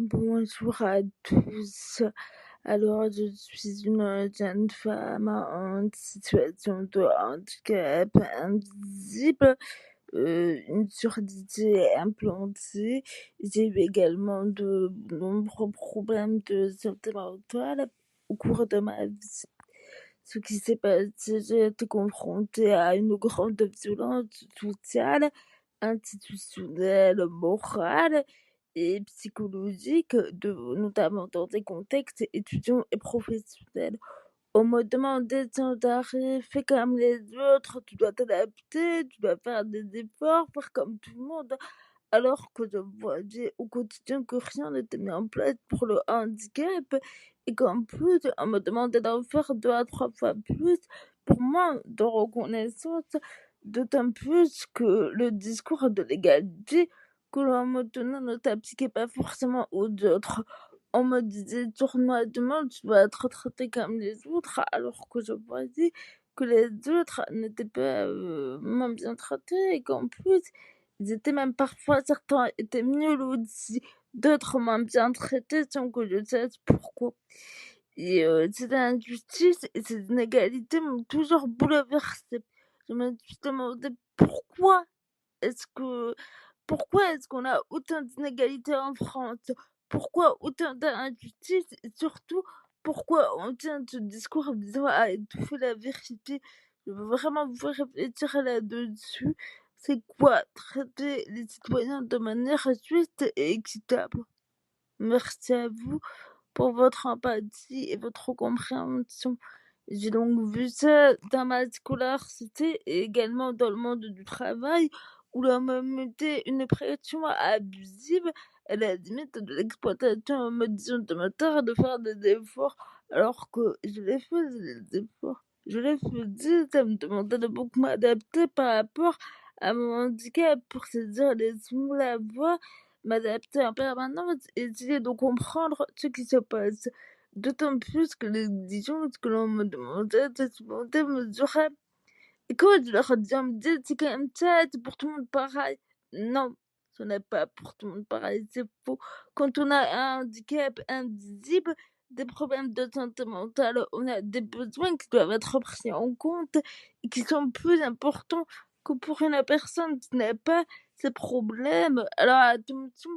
Bonjour à tous. Alors, je suis une jeune femme en situation de handicap invisible, une surdité implantée. J'ai eu également de nombreux problèmes de santé mentale au cours de ma vie. Ce qui s'est passé, j'ai été confrontée à une grande violence sociale, institutionnelle, morale et psychologique, notamment dans des contextes étudiants et professionnels. On me demandait sans arrêt: «Fais comme les autres, tu dois t'adapter, tu dois faire des efforts, faire comme tout le monde». Alors que je voyais au quotidien que rien n'était mis en place pour le handicap et qu'en plus, on me demandait d'en faire 2 à 3 fois plus pour moins de reconnaissance, d'autant plus que le discours de l'égalité que l'on me tenait ne s'appliquait pas forcément aux autres. On me disait tournoisement: «Tu vas être traité comme les autres», alors que je voyais que les autres n'étaient pas, moins bien traités et qu'en plus, ils étaient même parfois certains étaient mieux lotis, d'autres moins bien traités sans que je sache pourquoi. Et ces injustices et ces inégalités m'ont toujours bouleversée. Je me suis demandé est-ce que pourquoi est-ce qu'on a autant d'inégalités en France? Pourquoi autant d'injustices? Et surtout, pourquoi on tient ce discours visant à étouffer la vérité? Je veux vraiment vous faire réfléchir là-dessus. C'est quoi traiter les citoyens de manière juste et équitable? Merci à vous pour votre empathie et votre compréhension. J'ai donc vu ça dans ma scolarité et également dans le monde du travail où l'on me mettait une pression abusive à la limite de l'exploitation en me disant de me taire, de faire des efforts alors que je les faisais les efforts. Je les faisais, ça me demandait de beaucoup m'adapter par rapport à mon handicap pour saisir les sons, la voix, m'adapter en permanence, essayer de comprendre ce qui se passe. D'autant plus que les exigences que l'on me demandait étaient souvent démesurées. Et quand je leur disais, on me disait: «C'est comme ça, c'est pour tout le monde pareil». Non, ce n'est pas pour tout le monde pareil, c'est faux. Quand on a un handicap invisible, des problèmes de santé mentale, on a des besoins qui doivent être pris en compte et qui sont plus importants que pour une personne qui n'a pas ces problèmes. Alors attention,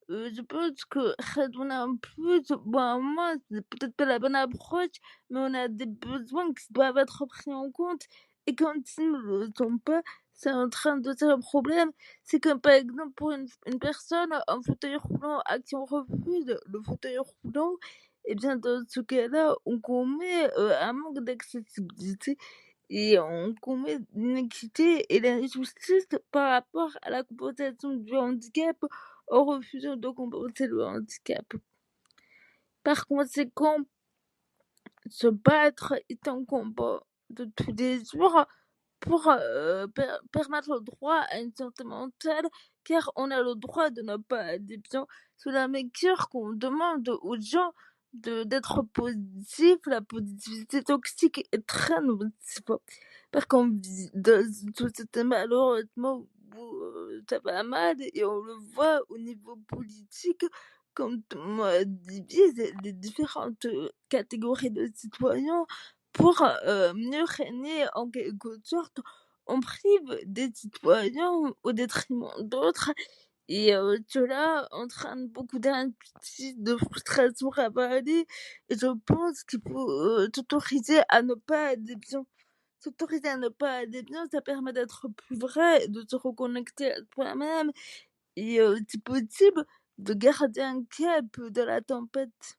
je pense que raisonner un peu, bon, moi, c'est peut-être pas la bonne approche, mais on a des besoins qui doivent être pris en compte et quand ils ne le sont pas, c'est en train de poser un problème. C'est comme par exemple pour une personne en fauteuil roulant à qui on refuse le fauteuil roulant, et bien dans ce cas-là, on commet un manque d'accessibilité et on commet l'iniquité et l'injustice par rapport à la compensation du handicap en refusant de compenser le handicap. Par conséquent, se battre est un combat de tous les jours pour, permettre le droit à une santé mentale, car on a le droit de ne pas aller bien. Cela m'écoeure qu'on demande aux gens d'être positifs. La positivité toxique est très nocive, parce qu'on vit dans une société malheureusement où, ça va mal et on le voit au niveau politique quand on divise les différentes, catégories de citoyens pour, mieux régner en quelque sorte. On prive des citoyens au détriment d'autres et cela entraîne beaucoup d'injustice, de frustration ravalée et je pense qu'il faut, s'autoriser à ne pas aller bien. S'autoriser à ne pas aller bien, ça permet d'être plus vrai, de se reconnecter à soi-même et si possible, de garder un cap dans la tempête.